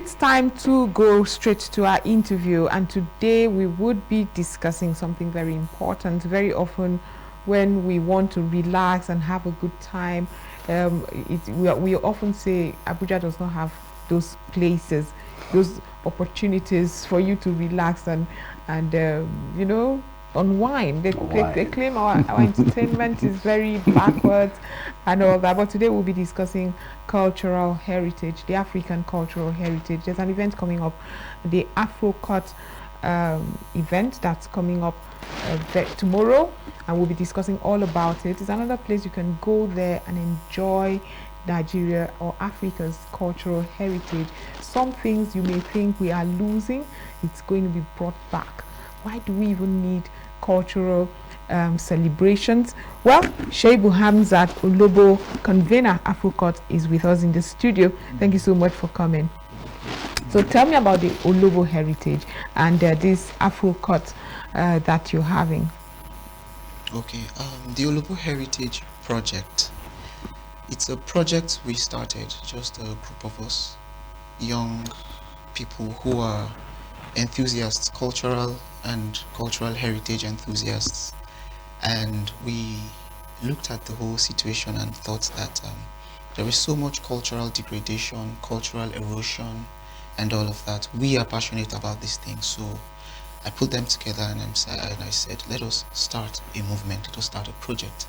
it's time to go straight to our interview, and today we would be discussing something very important. Very often when we want to relax and have a good time, we often say Abuja does not have those places, those opportunities for you to relax and unwind. They claim our entertainment is very backwards and all that. But today we'll be discussing cultural heritage, the African cultural heritage. There's an event coming up, the Afro Court event that's coming up tomorrow, and we'll be discussing all about it. It's another place you can go there and enjoy Nigeria or Africa's cultural heritage. Some things you may think we are losing, it's going to be brought back. Why do we even need cultural celebrations? Well, Shaibu Hamzat Olobo, convener Afro Court, is with us in the studio. Thank you so much for coming. So tell me about the Olobo heritage and this Afro Court that you're having. Okay, the Olobo Heritage Project. It's a project we started, just a group of us, young people who are enthusiasts, cultural heritage enthusiasts, and we looked at the whole situation and thought that there is so much cultural degradation, cultural erosion, and all of that. We are passionate about these things, so I put them together and I said, let us start a movement, let us start a project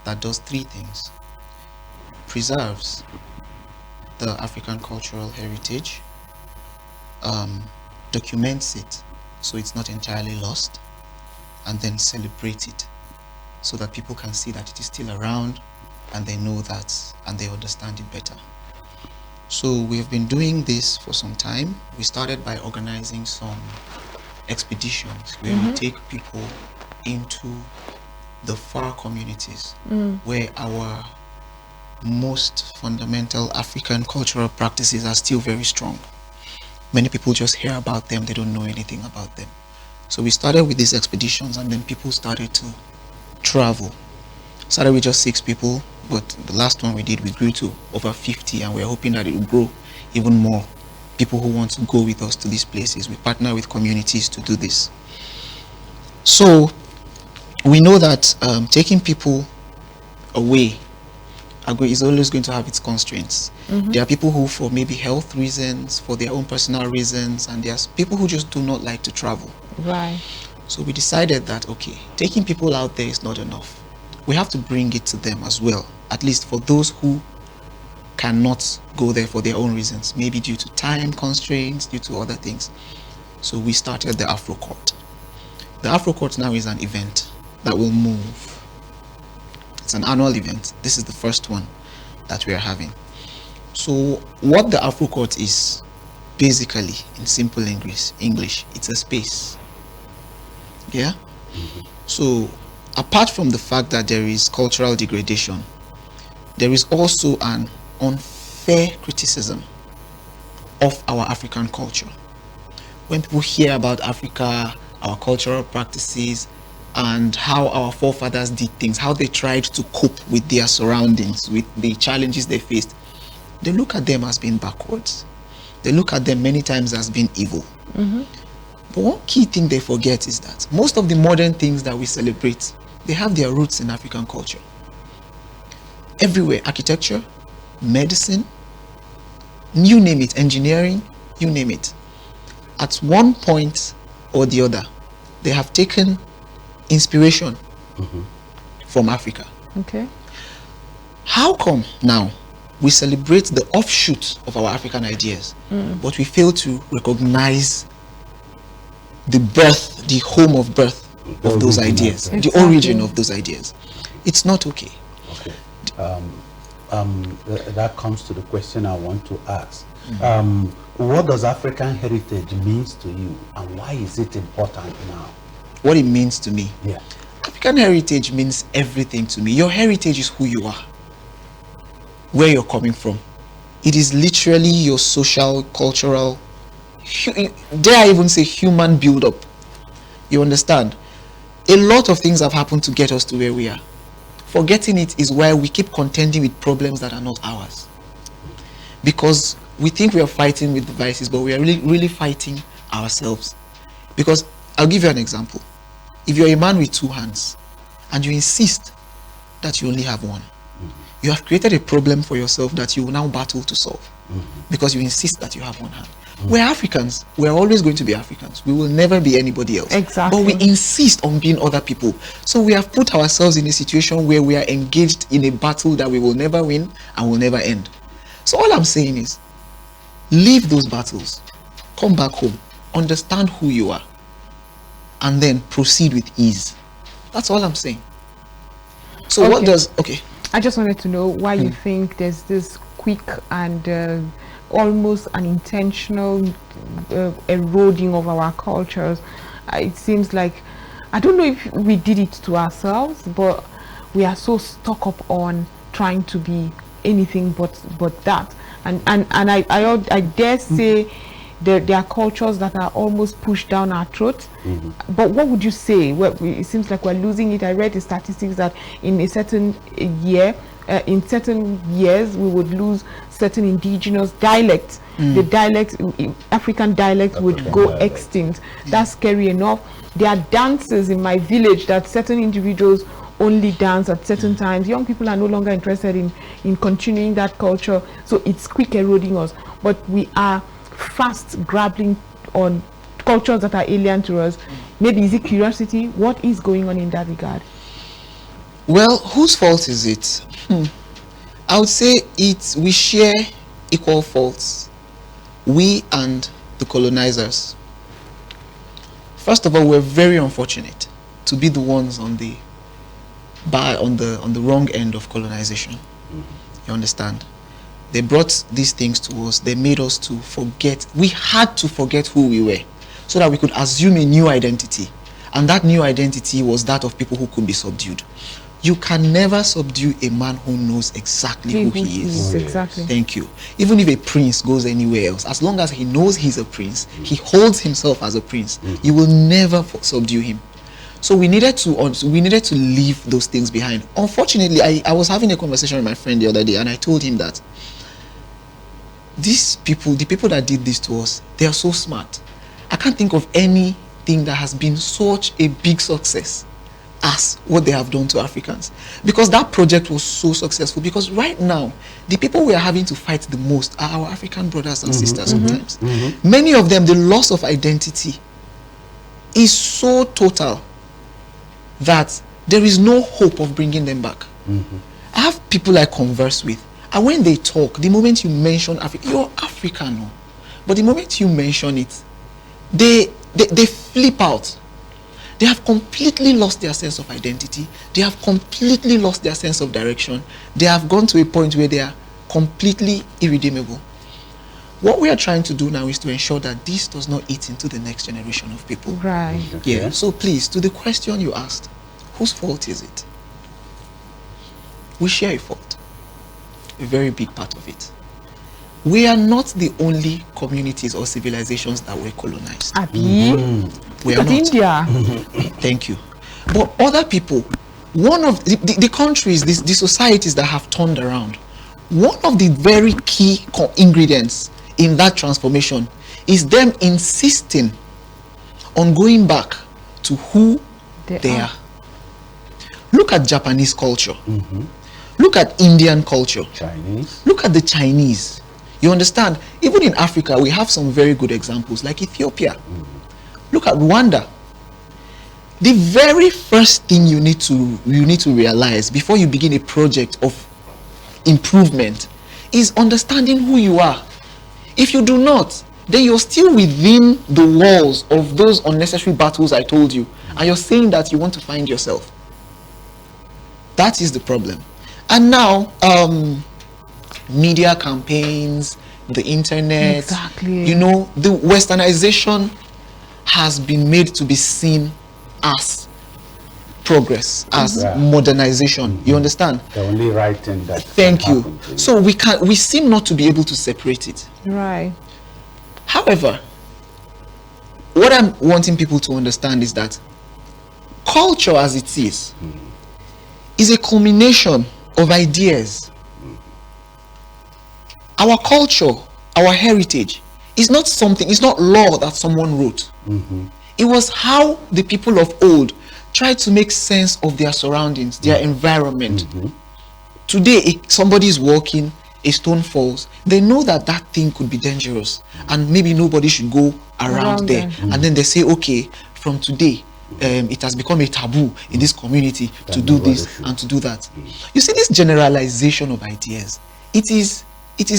that does three things: preserves the African cultural heritage, documents it so it's not entirely lost, and then celebrate it so that people can see that it is still around and they know that and they understand it better. So we have been doing this for some time. We started by organizing some expeditions where we take people into the far communities where our most fundamental African cultural practices are still very strong. Many people just hear about them, they don't know anything about them. So we started with these expeditions, and then people started to travel. Started with just 6 people, but the last one we did, we grew to over 50, and we're hoping that it will grow even more. People who want to go with us to these places. We partner with communities to do this. So we know that taking people away is always going to have its constraints. There are people who, for maybe health reasons, for their own personal reasons, and there's people who just do not like to travel. Right. So we decided that, okay, taking people out there is not enough. We have to bring it to them as well, at least for those who cannot go there for their own reasons, maybe due to time constraints, due to other things. So we started the Afro Court. The Afro Court now is an event that will move. It's an annual event. This is the first one that we are having. So what the Afro Court is, basically, in simple English, it's a space. Yeah? So apart from the fact that there is cultural degradation, there is also an unfair criticism of our African culture. When people hear about Africa, our cultural practices, and how our forefathers did things, how they tried to cope with their surroundings, with the challenges they faced, they look at them as being backwards. They look at them many times as being evil. But one key thing they forget is that most of the modern things that we celebrate, they have their roots in African culture. Everywhere, architecture, medicine, you name it, engineering, you name it. At one point or the other, they have taken inspiration from Africa. Okay. How come now we celebrate the offshoot of our African ideas, but we fail to recognize the birth, the home of birth of those ideas, the origin of those ideas? It's not okay. Okay. That comes to the question I want to ask. What does African heritage means to you, and why is it important now? What it means to me? Yeah. African heritage means everything to me. Your heritage is who you are, where you're coming from. It is literally your social, cultural, dare I even say human build-up. You understand? A lot of things have happened to get us to where we are. Forgetting it is why we keep contending with problems that are not ours. Because we think we are fighting with devices, but we are really fighting ourselves. Because I'll give you an example. If you're a man with two hands and you insist that you only have one, you have created a problem for yourself that you will now battle to solve, because you insist that you have one hand. We're Africans. We're always going to be Africans. We will never be anybody else. Exactly. But we insist on being other people. So we have put ourselves in a situation where we are engaged in a battle that we will never win and will never end. So all I'm saying is, leave those battles, come back home, understand who you are, and then proceed with ease. That's all I'm saying. So what does, I just wanted to know why you think there's this quick and almost an intentional eroding of our cultures. It seems like, I don't know if we did it to ourselves, but we are so stuck up on trying to be anything but that. And I dare say there are cultures that are almost pushed down our throats. But what would you say? Well, it seems like we're losing it. I read the statistics that in a certain year, in certain years, we would lose certain indigenous dialects. The dialect, African dialect, would go extinct. That's scary enough. There are dances in my village that certain individuals only dance at certain times. Young people are no longer interested in continuing that culture. So it's quick eroding us. But we are fast grappling on cultures that are alien to us. Maybe is it curiosity? What is going on in that regard? Well, whose fault is it? I would say we share equal faults, we and the colonizers. First of all, we're very unfortunate to be the ones on the wrong end of colonization. You understand? They brought these things to us. They made us to forget. We had to forget who we were so that we could assume a new identity. And that new identity was that of people who could be subdued. You can never subdue a man who knows exactly who he is. Exactly. Thank you. Even if a prince goes anywhere else, as long as he knows he's a prince, he holds himself as a prince, you will never subdue him. So we needed to leave those things behind. Unfortunately, I was having a conversation with my friend the other day, and I told him that these people, the people that did this to us, they are so smart. I can't think of anything that has been such a big success as what they have done to Africans, because that project was so successful. Because right now, the people we are having to fight the most are our African brothers and sisters. Sometimes many of them, the loss of identity is so total that there is no hope of bringing them back. I have people I converse with, and when they talk, the moment you mention Africa, you're African, no? But the moment you mention it, they flip out. They have completely lost their sense of identity. They have completely lost their sense of direction. They have gone to a point where they are completely irredeemable. What we are trying to do now is to ensure that this does not eat into the next generation of people. Right. Yeah. So please, to the question you asked, whose fault is it? We share a fault, a very big part of it. We are not the only communities or civilizations that were colonized. Abi? We are not. India. Thank you. But other people, one of the countries, the societies that have turned around, one of the very key ingredients in that transformation is them insisting on going back to who they are. Look at Japanese culture. Look at Indian culture. Chinese. Look at the Chinese. You understand? Even in Africa, we have some very good examples, like Ethiopia. Look at Rwanda. The very first thing you need to realize before you begin a project of improvement is understanding who you are. If you do not, then you're still within the walls of those unnecessary battles I told you, and you're saying that you want to find yourself. That is the problem. And now, media campaigns, the internet, Exactly. you know, the westernization has been made to be seen as progress, as modernization. You understand? The only right thing that Thank you. happened to So we seem not to be able to separate it. Right. However, what I'm wanting people to understand is that culture as it is a culmination of ideas. Our culture our heritage is not something, it's not law that someone wrote. It was how the people of old tried to make sense of their surroundings, their environment. Today, if somebody is walking, a stone falls, they know that that thing could be dangerous and maybe nobody should go around there. And then they say, okay, from today, it has become a taboo in this community to do this and to do that. You see, this generalization of ideas, it is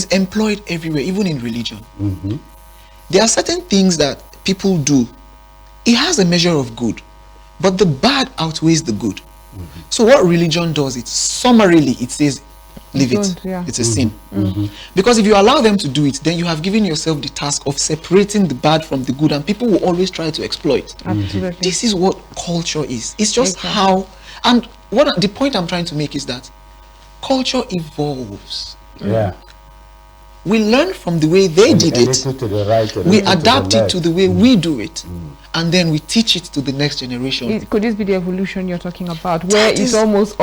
employed everywhere, even in religion. There are certain things that people do. It has a measure of good, but the bad outweighs the good. So what religion does, it summarily, it says, leave it. It's a sin. Because if you allow them to do it, then you have given yourself the task of separating the bad from the good, and people will always try to exploit. Absolutely. This is what culture is. It's just how, and what the point I'm trying to make is that culture evolves. We learn from the way they did it. We adapt it to the way we do it. And then we teach it to the next generation. Could this be the evolution you're talking about, where it's almost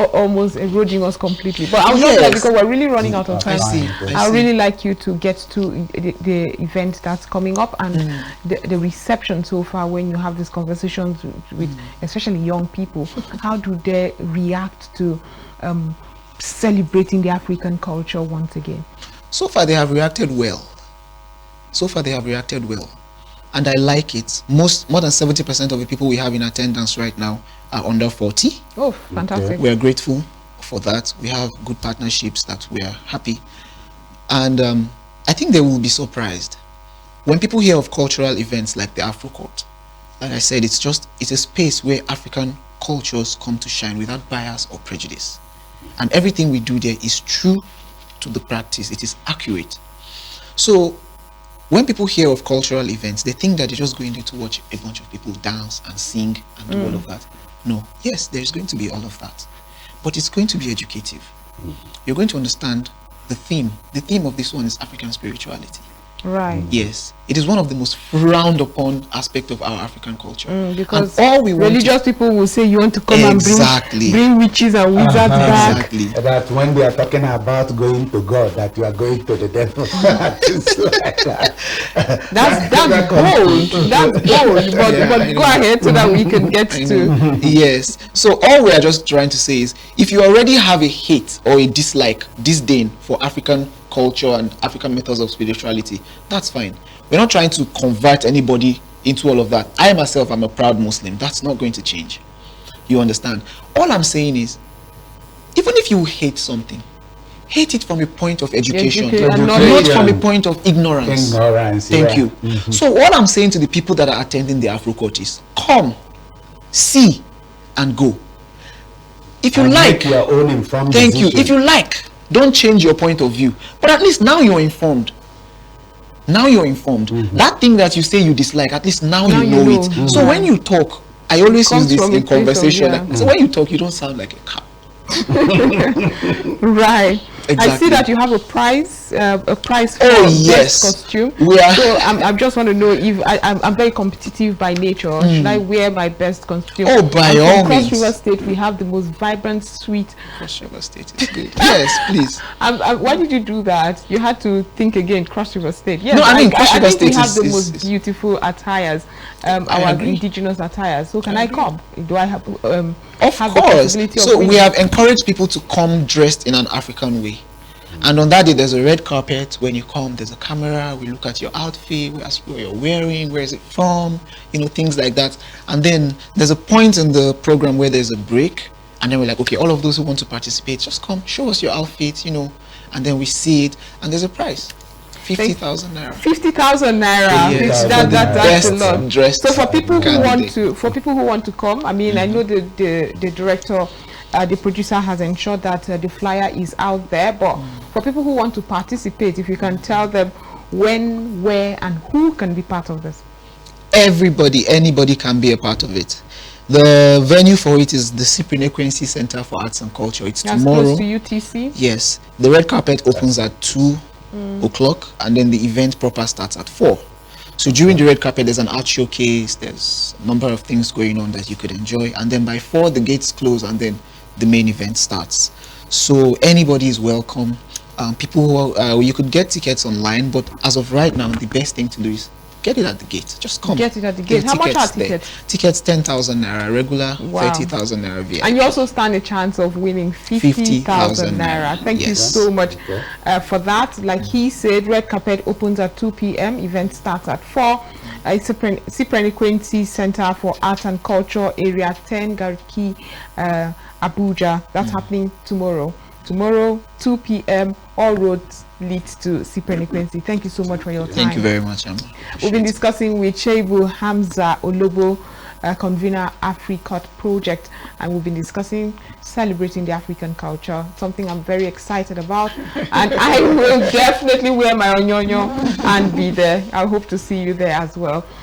eroding us completely? But I would love that, because we're really running out of time. I would really like you to get to the event that's coming up and the reception so far when you have these conversations with especially young people. How do they react to celebrating the African culture once again? So far they have reacted well. And I like it. More than 70% of the people we have in attendance right now are under 40. Oh, fantastic. We are grateful for that. We have good partnerships that we are happy. And I think they will be surprised. When people hear of cultural events like the Afro Court, like I said, it's a space where African cultures come to shine without bias or prejudice. And everything we do there is true to the practice. It is accurate. So when people hear of cultural events, they think that they're just going there to watch a bunch of people dance and sing and do all of that. No. Yes, there's going to be all of that. But it's going to be educative. You're going to understand the theme. The theme of this one is African spirituality. Right. Yes. It is one of the most frowned upon aspect of our African culture. Because and all we want religious people will say you want to come and bring witches and wizards back. That when they are talking about going to God, that you are going to the devil. That's bold. That's bold. But go ahead so that we can get to. Yes. So all we are just trying to say is, if you already have a hate or a dislike, disdain for African culture and African methods of spirituality, that's fine. We're not trying to convert anybody into all of that. I myself am a proud Muslim. That's not going to change. You understand? All I'm saying is, even if you hate something, hate it from a point of education, not from a point of ignorance. Thank you. So all I'm saying to the people that are attending the Afro Court is, come, see, and go. If you like, your own informed thank decision. you. If you like, don't change your point of view. But at least now you're informed. Now you're informed. That thing that you say you dislike, at least now you know it. So when you talk, I always use this in conversation. So when you talk, you don't sound like a cow. Right. Exactly. I see that you have a prize for best costume. So I just want to know if I'm very competitive by nature. Should I wear my best costume? Oh, by all means. Cross River State, we have the most vibrant, sweet. Cross River State is good. Yes, please. Why did you do that? You had to think again. Cross Of State. Yes, no, I mean Cross River State we have the most beautiful attires, our indigenous attires. So can I come? Do I have? Of course. So we have encouraged people to come dressed in an African way. And on that day, there's a red carpet. When you come, there's a camera. We look at your outfit. We ask what you're wearing. Where is it from? You know, things like that. And then there's a point in the program where there's a break. And then we're like, okay, all of those who want to participate, just come, show us your outfit, you know. And then we see it. And there's a prize. 50,000 naira. 50,000 naira. Yes. That's a lot. So for people who want to come, I mean, I know the director, the producer has ensured that the flyer is out there, but for people who want to participate, if you can tell them when, where, and who can be part of this. Anybody can be a part of it. The venue for it is the Cyprian Equency Center for Arts and Culture. It's tomorrow. Close to UTC? Yes. The red carpet opens at 2 o'clock, and then the event proper starts at 4. So during the red carpet, there's an art showcase. There's a number of things going on that you could enjoy. And then by 4, the gates close, and then the main event starts. So anybody is welcome. People who, you could get tickets online, but as of right now, the best thing to do is get it at the gate. Just come. Get it at the Get gate. How much are there. tickets? Tickets 10,000 naira regular, Wow. 30,000 naira VIP. And you also stand a chance of winning 50,000 naira. Thank you Yes. so much for that. Like he said, red carpet opens at 2 p.m. Event starts at 4. It's a Cyprian Center for Art and Culture, Area 10, Garki, Abuja. That's happening tomorrow. Tomorrow, 2 p.m. All roads lead to Cyprian. Thank you so much for your time. Thank you very much, Emma. We've been discussing with Shebu Hamza Olobo, convener Afro Court project, and we've been discussing celebrating the African culture, something I'm very excited about, and I will definitely wear my onyonyo and be there. I hope to see you there as well.